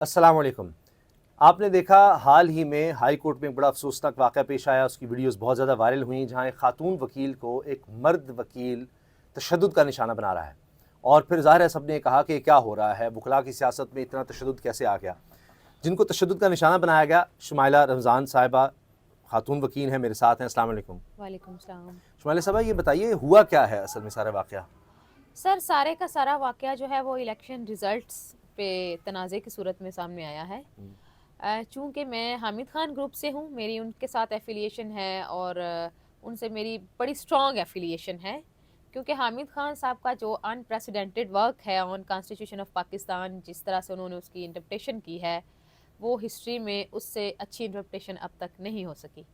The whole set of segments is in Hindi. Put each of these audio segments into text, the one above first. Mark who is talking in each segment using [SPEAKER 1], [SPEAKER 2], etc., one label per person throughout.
[SPEAKER 1] अस्सलाम वालेकुम। आपने देखा हाल ही में हाई कोर्ट में एक बड़ा अफसोसनाक वाक़या पेश आया, उसकी वीडियोस बहुत ज़्यादा वायरल हुई, जहां एक खातून वकील को एक मर्द वकील तशद्दुद का निशाना बना रहा है। और फिर ज़ाहिर है सबने कहा कि क्या हो रहा है, वकला की सियासत में इतना तशद्दुद कैसे आ गया। जिनको तशद्दुद का निशाना बनाया गया, शुमाइला रमज़ान साहिबा खातून वकील हैं, मेरे साथ हैं। अस्सलाम वालेकुम।
[SPEAKER 2] वालेकुम सलाम।
[SPEAKER 1] शुमाइला साहिबा, ये बताइए हुआ क्या है असल में सारा वाक़या?
[SPEAKER 2] सर सारे का सारा वाकया जो है वो इलेक्शन रिजल्ट्स पे तनाज़े की सूरत में सामने आया है। चूँकि मैं हामिद खान ग्रुप से हूँ, मेरी उनके साथ एफिलिएशन है और उनसे मेरी बड़ी स्ट्रॉन्ग एफिलिएशन है, क्योंकि हामिद खान साहब का जो अनप्रेसिडेंटेड वर्क है ऑन कॉन्स्टिट्यूशन ऑफ पाकिस्तान, जिस तरह से उन्होंने उसकी इंटरप्रिटेशन की है, वो हिस्ट्री में उससे अच्छी इंटरप्रिटेशन अब तक नहीं हो सकी।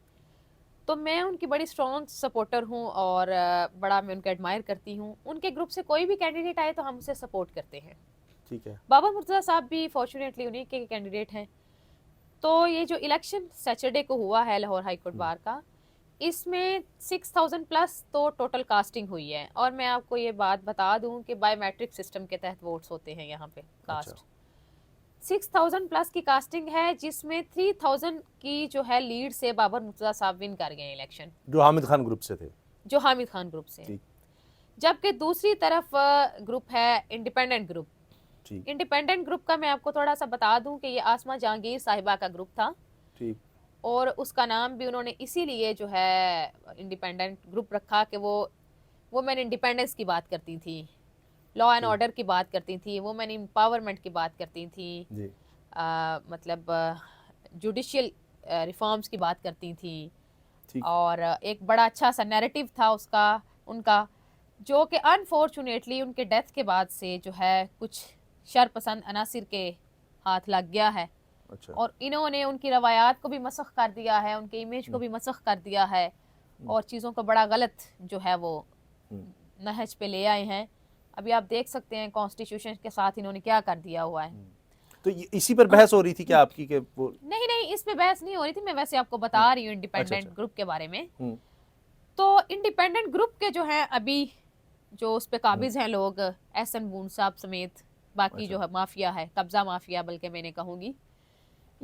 [SPEAKER 2] तो मैं उनकी बड़ी स्ट्रॉन्ग सपोर्टर हूँ और बड़ा मैं उनका एडमायर करती हूँ। उनके ग्रुप से कोई भी कैंडिडेट आए तो हम उसे सपोर्ट करते हैं।
[SPEAKER 1] ठीक है।
[SPEAKER 2] बाबा मुर्तज़ा साहब भी फॉर्चुनेटली उन्हीं के कैंडिडेट हैं। तो ये जो इलेक्शन सैटरडे को हुआ है लाहौर हाई कोर्ट बार का, इसमें 6000 प्लस तो टोटल कास्टिंग हुई है। और मैं आपको ये बात बता दूं कि बायोमेट्रिक सिस्टम के तहत वोट्स होते हैं यहाँ पे कास्ट। 6000 प्लस की कास्टिंग है, जिसमें 3000 की जो है लीड से बाबर मुर्तज़ा साहब विन कर गए इलेक्शन,
[SPEAKER 1] जो हामिद खान ग्रुप से थे।
[SPEAKER 2] जो हामिद खान ग्रुप से है। जबकि दूसरी तरफ ग्रुप है इंडिपेंडेंट ग्रुप। इंडिपेंडेंट ग्रुप का मैं आपको थोड़ा सा बता दूं कि ये आसमा जहांगीर साहिबा का ग्रुप था।
[SPEAKER 1] ठीक।
[SPEAKER 2] और उसका नाम भी उन्होंने इसीलिए जो है इंडिपेंडेंट ग्रुप रखा कि वो वुमेन इंडिपेंडेंस की बात करती थी, लॉ एंड ऑर्डर की बात करती थी, वुमेन एम्पावरमेंट की बात करती थी, मतलब जुडिशियल रिफॉर्म्स की बात करती थी। और एक बड़ा अच्छा सा नैरेटिव था उसका उनका, जो कि अनफॉर्चुनेटली उनके डेथ के बाद से जो है कुछ शरपसंद अनासिर के हाथ लग गया है।
[SPEAKER 1] अच्छा।
[SPEAKER 2] और इन्होंने उनकी रवायात को भी मसख कर दिया है, उनके इमेज को भी मसख कर दिया है और चीज़ों को बड़ा गलत जो है वो नहज पे ले आए हैं। अभी आप देख सकते हैं कॉन्स्टिट्यूशन के साथ इन्होंने क्या कर दिया हुआ है।
[SPEAKER 1] तो इसी पर बहस हो रही थी क्या आपकी कि वो?
[SPEAKER 2] नहीं, इस पे बहस नहीं हो रही थी, मैं वैसे आपको बता रही हूँ इंडिपेंडेंट ग्रुप के बारे में। तो इंडिपेंडेंट ग्रुप के जो है अभी जो उस पे काबिज हैं लोग, एहसन बून साहब समेत बाकी जो है माफिया है, कब्जा माफिया बल्कि मैंने कहूँगी,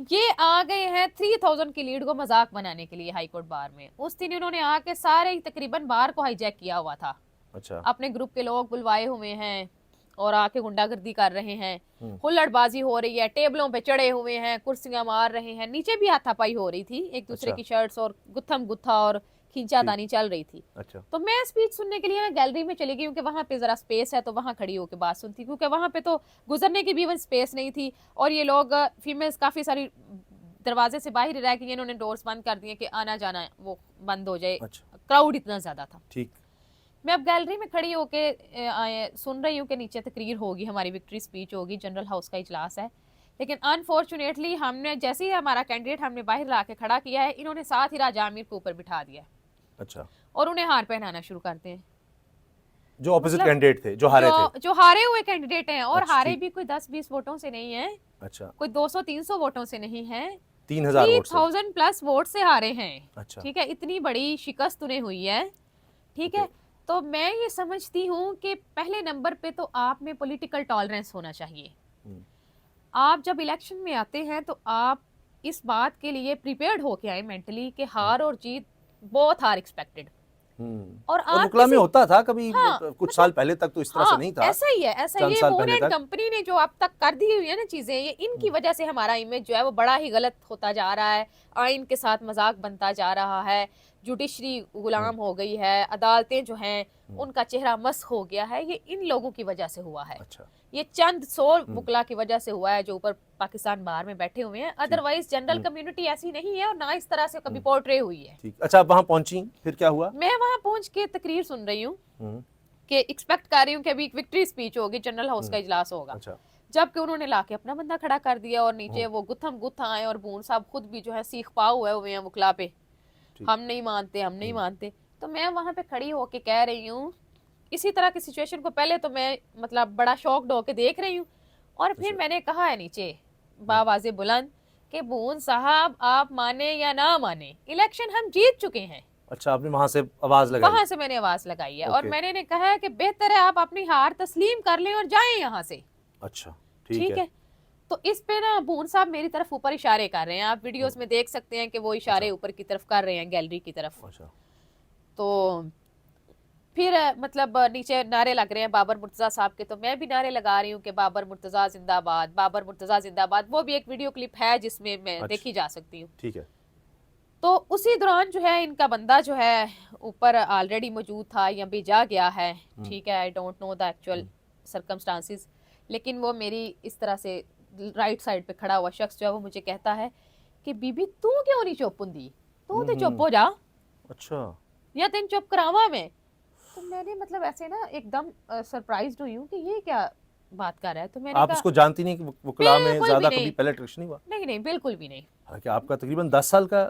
[SPEAKER 2] ये आ गए हैं 3000 की लीड को मजाक बनाने के लिए हाई कोर्ट बार में। उस दिन इन्होंने आके सारे तकरीबन बार को हाईजैक किया हुआ था।
[SPEAKER 1] अच्छा।
[SPEAKER 2] अपने ग्रुप के लोग बुलवाए हुए हैं और आके गुंडागर्दी कर रहे हैं, हुल्लड़बाजी हो रही है, टेबलों पे चढ़े हुए हैं, कुर्सियां मार रहे हैं, नीचे भी हाथापाई हो रही थी, एक दूसरे की शर्ट्स और गुत्थम गुत्था और खींचातानी चल रही थी।
[SPEAKER 1] अच्छा।
[SPEAKER 2] तो मैं स्पीच सुनने के लिए ना गैलरी में चली गई, क्योंकि वहां पे जरा स्पेस है तो वहां खड़ी होकर बात सुनती, क्योंकि वहां पे तो गुजरने की भी इवन स्पेस नहीं थी। और ये लोग फीमेल्स काफी सारी दरवाजे से बाहर रह गई, इन्होंने डोर्स बंद कर दिए कि आना जाना वो बंद हो जाए।
[SPEAKER 1] अच्छा।
[SPEAKER 2] क्राउड इतना ज्यादा था।
[SPEAKER 1] ठीक।
[SPEAKER 2] मैं अब गैलरी में खड़ी होके सुन रही हूँ कि नीचे तकरीर होगी, हमारी विक्ट्री स्पीच होगी, जनरल हाउस का इजलास है। लेकिन अनफॉर्चुनेटली हमने जैसे ही हमारा कैंडिडेट हमने बाहर ला के खड़ा किया है, इन्होंने साथ ही राजा आमिर को ऊपर बिठा दिया।
[SPEAKER 1] अच्छा।
[SPEAKER 2] और उन्हें हार पहनाना शुरू करते हैं,
[SPEAKER 1] जो ऑपोजिट कैंडिडेट थे, जो हारे थे,
[SPEAKER 2] जो हारे हुए कैंडिडेट हैं। और
[SPEAKER 1] अच्छा,
[SPEAKER 2] हारे भी कोई 10-20 वोटों से नहीं है,
[SPEAKER 1] अच्छा,
[SPEAKER 2] कोई 200-300 वोटों से नहीं है,
[SPEAKER 1] 3000 वोट से,
[SPEAKER 2] 3000 प्लस वोट से हारे हैं।
[SPEAKER 1] अच्छा।
[SPEAKER 2] ठीक है, इतनी बड़ी शिकस्त उन्हें हुई है। ठीक है, तो मैं ये समझती हूँ कि पहले नंबर पे तो आप में पॉलिटिकल टॉलरेंस होना चाहिए। आप जब इलेक्शन में आते हैं तो आप इस बात के लिए प्रिपेयर्ड होके आए मेंटली कि हार और जीत बोथ आर एक्सपेक्टेड।
[SPEAKER 1] और मुकला में होता था कभी, कुछ साल पहले तक तो इस तरह से नहीं था।
[SPEAKER 2] ऐसा ही है, ऐसा ये मून एंड कंपनी ने जो अब तक कर दी हुई है ना चीजें, ये इनकी वजह से हमारा इमेज जो है वो बड़ा ही गलत होता जा रहा है। आइन के साथ मजाक बनता जा रहा है, जुडिशरी गुलाम हो गई है, अदालतें जो हैं उनका चेहरा मस्ख हो गया है। ये इन लोगों की वजह से हुआ है। अच्छा। ये चंद 100 मुकला की वजह से हुआ है जो ऊपर पाकिस्तान बाहर में बैठे हुए हैं। अदरवाइज जनरल कम्युनिटी ऐसी नहीं है और ना इस तरह से कभी पोर्ट्रे हुई है।
[SPEAKER 1] ठीक। अच्छा, आप वहां पहुंची, फिर क्या हुआ?
[SPEAKER 2] मैं वहां पहुंच के तकरीर सुन रही हूँ कि एक्सपेक्ट कर रही हूँ कि अभी एक विक्ट्री स्पीच होगी, जनरल हाउस का इजलास होगा। अच्छा। जबकि उन्होंने लाके अपना बंदा खड़ा कर दिया और नीचे वो गुत्थम गुत्था आए और बून साहब खुद भी जो है सीख पाव हुए हैं मुकला पे, हम नहीं मानते, हम नहीं मानते। तो मैं वहां पे खड़ी होके कह रही हूँ, इसी तरह की सिचुएशन को पहले तो मैं मतलब बड़ा शॉक्ड होके देख रही हूँ। और फिर मैंने कहा है नीचे बावाज़े बुलंद कि बून साहब आप माने या ना माने, इलेक्शन हम जीत चुके हैं।
[SPEAKER 1] अच्छा, आपने वहां से आवाज लगाई? वहां
[SPEAKER 2] से मैंने आवाज लगाई है और मैंने कहा है कि बेहतर है आप अपनी हार तस्लीम कर लें और जाएं यहाँ से।
[SPEAKER 1] अच्छा,
[SPEAKER 2] ठीक है। तो इस पे ना बून साहब मेरी तरफ ऊपर इशारे कर रहे हैं, आप वीडियोस में देख सकते हैं कि वो इशारे ऊपर की तरफ कर रहे हैं, गैलरी की तरफ।
[SPEAKER 1] अच्छा।
[SPEAKER 2] तो फिर मतलब नीचे नारे लग रहे हैं बाबर मुर्तजा साहब के, तो मैं भी नारे लगा रही हूँ कि बाबर मुर्तजा जिंदाबाद, बाबर मुर्तजा जिंदाबाद। वो भी एक वीडियो क्लिप है जिसमें मैं
[SPEAKER 1] अच्छा।
[SPEAKER 2] देखी जा सकती हूँ।
[SPEAKER 1] ठीक है।
[SPEAKER 2] तो उसी दौरान जो है इनका बंदा जो है ऊपर ऑलरेडी मौजूद था या भेजा गया है, ठीक है, I don't know the actual circumstances, लेकिन वो मेरी इस तरह से राइट साइड पे खड़ा हुआ शख्स जो है वो मुझे कहता है कि बीबी तू क्यों नहीं चुप हुंदी, तू तो चुप हो जा,
[SPEAKER 1] अच्छा।
[SPEAKER 2] या तेन चुप करावा मैं। तो मैंने मतलब ऐसे ना एकदम सरप्राइज्ड हुई हूँ कि ये क्या बात कर रहा है। तो मैंने
[SPEAKER 1] आप
[SPEAKER 2] कहा
[SPEAKER 1] उसको जानती नहीं कि वकला में
[SPEAKER 2] बिल्कुल
[SPEAKER 1] ज्यादा
[SPEAKER 2] भी
[SPEAKER 1] कभी
[SPEAKER 2] नहीं,
[SPEAKER 1] पहले ट्रैक्शन नहीं हुआ?
[SPEAKER 2] नहीं नहीं बिल्कुल भी नहीं।
[SPEAKER 1] हालांकि आपका तकरीबन 10 साल का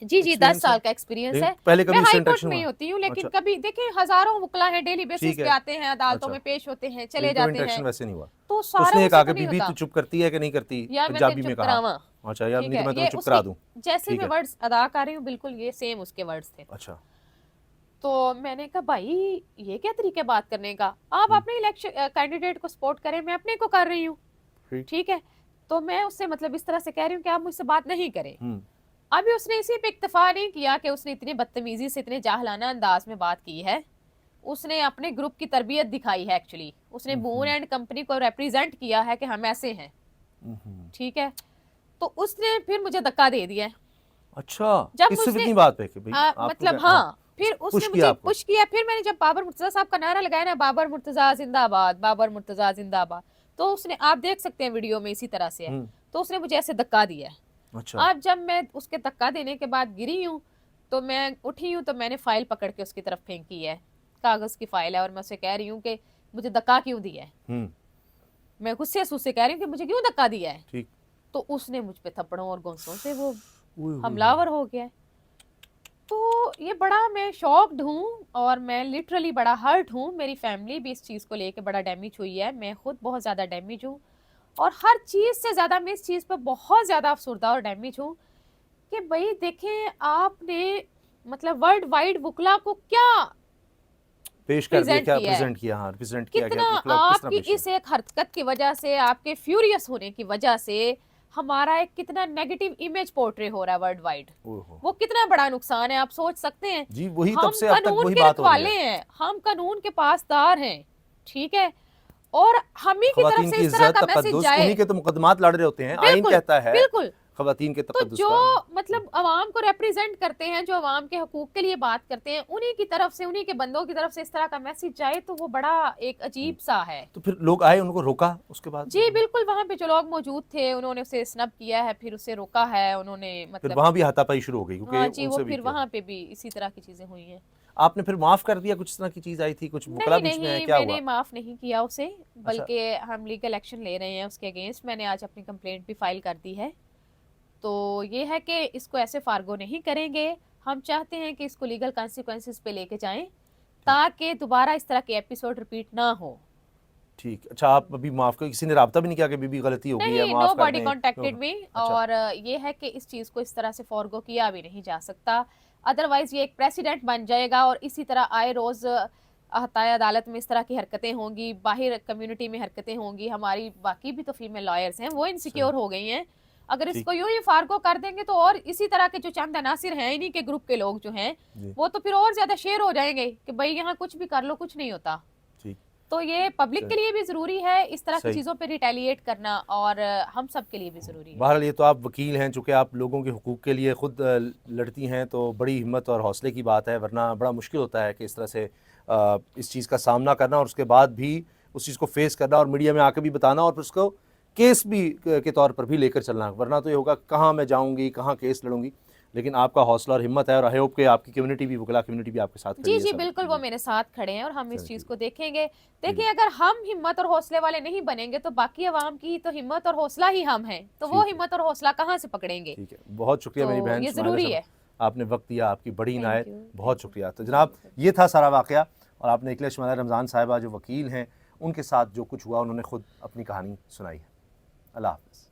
[SPEAKER 2] जी 10
[SPEAKER 1] एक्सपीरियंस है,
[SPEAKER 2] साल का एक्सपीरियंस
[SPEAKER 1] लेकिन
[SPEAKER 2] है।
[SPEAKER 1] पहले
[SPEAKER 2] मैं
[SPEAKER 1] कभी इससे
[SPEAKER 2] हाई कोर्ट
[SPEAKER 1] इंटरेक्शन
[SPEAKER 2] में ही
[SPEAKER 1] हुआ?
[SPEAKER 2] होती हूँ, लेकिन
[SPEAKER 1] अच्छा।
[SPEAKER 2] कभी देखें हजारों वकला हैं, डेली बेसिस
[SPEAKER 1] ठीक
[SPEAKER 2] पे
[SPEAKER 1] है।
[SPEAKER 2] आते हैं, अदालतों
[SPEAKER 1] अच्छा।
[SPEAKER 2] में पेश होते हैं, चले
[SPEAKER 1] लेकिन कभी
[SPEAKER 2] जाते
[SPEAKER 1] इंटरेक्शन
[SPEAKER 2] हैं।
[SPEAKER 1] वैसे नहीं हुआ?
[SPEAKER 2] तो
[SPEAKER 1] तो
[SPEAKER 2] सारा
[SPEAKER 1] उसने
[SPEAKER 2] उसे
[SPEAKER 1] कहा
[SPEAKER 2] तो
[SPEAKER 1] कि
[SPEAKER 2] नहीं
[SPEAKER 1] बीबी
[SPEAKER 2] होता,
[SPEAKER 1] तू चुप करती है कि नहीं करती,
[SPEAKER 2] या मैं
[SPEAKER 1] पंजाबी
[SPEAKER 2] तेन
[SPEAKER 1] में
[SPEAKER 2] चुप
[SPEAKER 1] कहा।
[SPEAKER 2] करावा,
[SPEAKER 1] अच्छा यार,
[SPEAKER 2] ठीक
[SPEAKER 1] नहीं तो
[SPEAKER 2] है,
[SPEAKER 1] मैं
[SPEAKER 2] ये
[SPEAKER 1] तुम्हें चुप करा
[SPEAKER 2] उसकी
[SPEAKER 1] दूं।
[SPEAKER 2] जैसे
[SPEAKER 1] ठीक
[SPEAKER 2] मैं
[SPEAKER 1] है।
[SPEAKER 2] वर्ड्स अदा कर रही हूँ बिल्कुल ये सेम उसके वर्ड्स थे।
[SPEAKER 1] अच्छा।
[SPEAKER 2] तो मैंने कहा भाई ये क्या तरीके बात करने का, आप अपने इलेक्शन कैंडिडेट को सपोर्ट करें, मैं अपने को कर रही हूँ,
[SPEAKER 1] ठीक।
[SPEAKER 2] ठीक है। तो मैं उससे मतलब इस तरह से कह रही हूँ कि आप मुझसे बात नहीं करें। अभी उसने इसी पे इक्तफा नहीं किया कि उसने इतनी बदतमीजी से, इतने जाहलाना अंदाज में बात की है, उसने अपने ग्रुप की तरबियत दिखाई है। एक्चुअली उसने बून एंड कंपनी को रिप्रेजेंट किया है कि हम ऐसे हैं, ठीक है। तो उसने फिर मुझे धक्का दे दिया।
[SPEAKER 1] अच्छा,
[SPEAKER 2] जब
[SPEAKER 1] इस सिर्फ
[SPEAKER 2] उसने
[SPEAKER 1] इतनी बात पे कि भाई आपको
[SPEAKER 2] मतलब
[SPEAKER 1] क्या,
[SPEAKER 2] हाँ, फिर
[SPEAKER 1] पुश
[SPEAKER 2] उसने
[SPEAKER 1] किया
[SPEAKER 2] मुझे
[SPEAKER 1] आपको?
[SPEAKER 2] पुश किया। फिर मैंने जब बाबर मुर्तजा साहब का नारा लगाया ना, बाबर मुर्तजा जिंदाबाद, बाबर मुर्तजा जिंदाबाद, तो उसने, आप देख सकते हैं वीडियो में इसी तरह से है, तो उसने मुझे ऐसे धक्का दिया है।
[SPEAKER 1] अच्छा।
[SPEAKER 2] अब जब मैं उसके धक्का देने के बाद गिरी हूँ, तो मैं उठी हूँ, तो मैंने फाइल पकड़ के उसकी तरफ फेंकी है, कागज की फाइल है, और मैं उसे कह रही हूँ कि मुझे धक्का क्यों दिया है। मैं गुस्से से उससे कह रही हूँ कि मुझे क्यों धक्का दिया है।
[SPEAKER 1] ठीक।
[SPEAKER 2] तो उसने मुझ पे थप्पड़ों और गोंसों से वो
[SPEAKER 1] ओए
[SPEAKER 2] हमलावर हो गया है। तो ये बड़ा मैं शॉक्ड हूँ और मैं लिटरली बड़ा हर्ट हूँ। मेरी फैमिली भी इस चीज़ को लेके बड़ा डैमेज हुई है, मैं खुद बहुत ज़्यादा डैमेज हूँ, और हर चीज़ से ज़्यादा मैं इस चीज़ पर बहुत ज़्यादा अफसरदा और डैमेज हूँ कि भाई देखें आपने मतलब वर्ल्ड वाइड वकला को क्या
[SPEAKER 1] पेश कर दिया,
[SPEAKER 2] प्रेजेंट
[SPEAKER 1] क्या
[SPEAKER 2] किया है,
[SPEAKER 1] प्रेजेंट किया? हाँ, रिप्रेजेंट किया
[SPEAKER 2] कितना
[SPEAKER 1] गया, वकला को किस तरह
[SPEAKER 2] आपकी
[SPEAKER 1] पेश किया?
[SPEAKER 2] इस एक हरकत की वजह से, आपके फ्यूरियस होने की वजह से हमारा एक कितना नेगेटिव इमेज पोर्ट्रे हो रहा है वर्ल्ड वाइड,
[SPEAKER 1] ओहो।
[SPEAKER 2] वो कितना बड़ा नुकसान है आप सोच सकते हैं।
[SPEAKER 1] जी वही, तब
[SPEAKER 2] हम
[SPEAKER 1] से अब तक
[SPEAKER 2] कानून
[SPEAKER 1] वही
[SPEAKER 2] के
[SPEAKER 1] बात हो रही
[SPEAKER 2] रखवाले
[SPEAKER 1] है।
[SPEAKER 2] हैं, हम कानून के पासदार हैं, ठीक है, और हम ही की तरफ
[SPEAKER 1] खवातीन
[SPEAKER 2] से
[SPEAKER 1] की
[SPEAKER 2] इस तरह
[SPEAKER 1] इज्जत,
[SPEAKER 2] का मैसेज
[SPEAKER 1] तकद्दुस,
[SPEAKER 2] जाए।
[SPEAKER 1] उन्हीं के तो मुकदमात लड़ रहे होते हैं, आइन
[SPEAKER 2] बिल्कुल
[SPEAKER 1] कहता है
[SPEAKER 2] बिल्कुल।
[SPEAKER 1] खवातीन के
[SPEAKER 2] तो
[SPEAKER 1] तकद्दुस
[SPEAKER 2] जो
[SPEAKER 1] का।
[SPEAKER 2] मतलब अवाम को रिप्रेजेंट करते हैं, जो अवाम के हकूक के लिए बात करते हैं, उन्हीं की तरफ से, उन्हीं के बंदों की तरफ से इस तरह का मैसेज जाए, तो वो बड़ा एक अजीब सा है।
[SPEAKER 1] तो फिर लोग आए, उनको रोका उसके बाद?
[SPEAKER 2] जी बिल्कुल, वहां पे जो लोग मौजूद थे उन्होंने उसे स्नब किया है, फिर उसे रोका है उन्होंने,
[SPEAKER 1] फिर
[SPEAKER 2] मतलब
[SPEAKER 1] वहां भी हाथापाई शुरू हो गई, क्योंकि
[SPEAKER 2] हाँ जी, वो
[SPEAKER 1] उनसे भी
[SPEAKER 2] फिर
[SPEAKER 1] किया।
[SPEAKER 2] वहां पे भी इसी तरह की चीजें हुई हैं।
[SPEAKER 1] आपने फिर माफ कर दिया? कुछ इस तरह की चीज आई थी, कुछ मुकला
[SPEAKER 2] नहीं
[SPEAKER 1] बीच में है,
[SPEAKER 2] नहीं,
[SPEAKER 1] क्या
[SPEAKER 2] मैंने
[SPEAKER 1] हुआ?
[SPEAKER 2] माफ नहीं किया उसे,
[SPEAKER 1] अच्छा।
[SPEAKER 2] बल्कि हम लीगल एक्शन ले रहे हैं उसके अगेंस्ट। मैंने आज अपनी कंप्लेंट भी फाइल कर दी है। तो ये है कि इसको ऐसे फार्गो नहीं करेंगे, हम चाहते हैं कि इसको लीगल कॉन्सिक्वेंसेस पे लेके जाएं, ताकि दोबारा इस तरह के एपिसोड रिपीट ना हो।
[SPEAKER 1] ठीक। अच्छा, आप अभी माफ कर, किसी ने राब्ता भी नहीं किया कि बीबी गलती हो गई है,
[SPEAKER 2] नहीं,
[SPEAKER 1] माफ
[SPEAKER 2] नो
[SPEAKER 1] कर
[SPEAKER 2] बॉडी
[SPEAKER 1] दें?
[SPEAKER 2] Contacted me.
[SPEAKER 1] अच्छा।
[SPEAKER 2] और ये है कि इस चीज़ को इस तरह से फॉरगो किया भी नहीं जा सकता, अदरवाइज ये एक प्रेसिडेंट बन जाएगा, और इसी तरह आए रोज़ अहताए अदालत में इस तरह की हरकतें होंगी, बाहर कम्युनिटी में हरकतें होंगी। हमारी बाकी भी तो फीमेल लॉयर्स हैं, वो इनसिक्योर हो गई हैं। अगर
[SPEAKER 1] ठीक।
[SPEAKER 2] इसको यूं ही फार्गो कर देंगे तो और इसी तरह के जो चंद अनासिर हैं, इन्हीं के ग्रुप के लोग जो हैं,
[SPEAKER 1] जी।
[SPEAKER 2] वो तो फिर और ज्यादा शेयर हो जाएंगे कि भाई यहाँ कुछ भी कर लो, कुछ नहीं होता।
[SPEAKER 1] ठीक।
[SPEAKER 2] तो ये पब्लिक के लिए भी जरूरी है इस तरह की
[SPEAKER 1] सही।
[SPEAKER 2] चीजों पे रिटेलिएट करना, और हम सब के लिए भी जरूरी है।
[SPEAKER 1] बहरहाल ये तो आप वकील हैं, चूँकि आप लोगों के हुकूक के लिए खुद लड़ती हैं, तो बड़ी हिम्मत और हौसले की बात है, वरना बड़ा मुश्किल होता है कि इस तरह से इस चीज़ का सामना करना, और उसके बाद भी उस चीज़ को फेस करना, और मीडिया में आकर भी बताना, और फिर उसको केस भी के तौर पर भी लेकर चलना, वरना तो ये होगा कहाँ मैं जाऊँगी, कहाँ केस लड़ूंगी। लेकिन आपका हौसला और हिम्मत है, और आई होप कि आपकी कम्युनिटी भी, वकला कम्युनिटी भी आपके साथ खड़ी
[SPEAKER 2] जी
[SPEAKER 1] है
[SPEAKER 2] जी
[SPEAKER 1] सब।
[SPEAKER 2] बिल्कुल, वो मेरे साथ खड़े हैं, और हम इस
[SPEAKER 1] चलिए,
[SPEAKER 2] चीज
[SPEAKER 1] ठीक
[SPEAKER 2] को देखेंगे। देखिए, अगर हम हिम्मत और हौसले वाले नहीं बनेंगे तो बाकी अवाम की तो हिम्मत और हौसला ही हम हैं, तो वो
[SPEAKER 1] ठीक है।
[SPEAKER 2] हिम्मत और हौसला कहाँ से पकड़ेंगे।
[SPEAKER 1] ठीक है, बहुत शुक्रिया मेरी
[SPEAKER 2] तो
[SPEAKER 1] बहन
[SPEAKER 2] ये
[SPEAKER 1] सुमाइला
[SPEAKER 2] जरूरी
[SPEAKER 1] शबा,
[SPEAKER 2] है।
[SPEAKER 1] आपने वक्त दिया, आपकी बड़ी
[SPEAKER 2] थैंक
[SPEAKER 1] इनायत,
[SPEAKER 2] यू,
[SPEAKER 1] बहुत
[SPEAKER 2] थैंक यू।
[SPEAKER 1] शुक्रिया। तो जनाब, ये था सारा वाक़या, और आपने इकला शुमाइला रमज़ान साहिबा जो वकील हैं, उनके साथ जो कुछ हुआ, उन्होंने खुद अपनी कहानी सुनाई है। अल्लाह हाफ़िज़।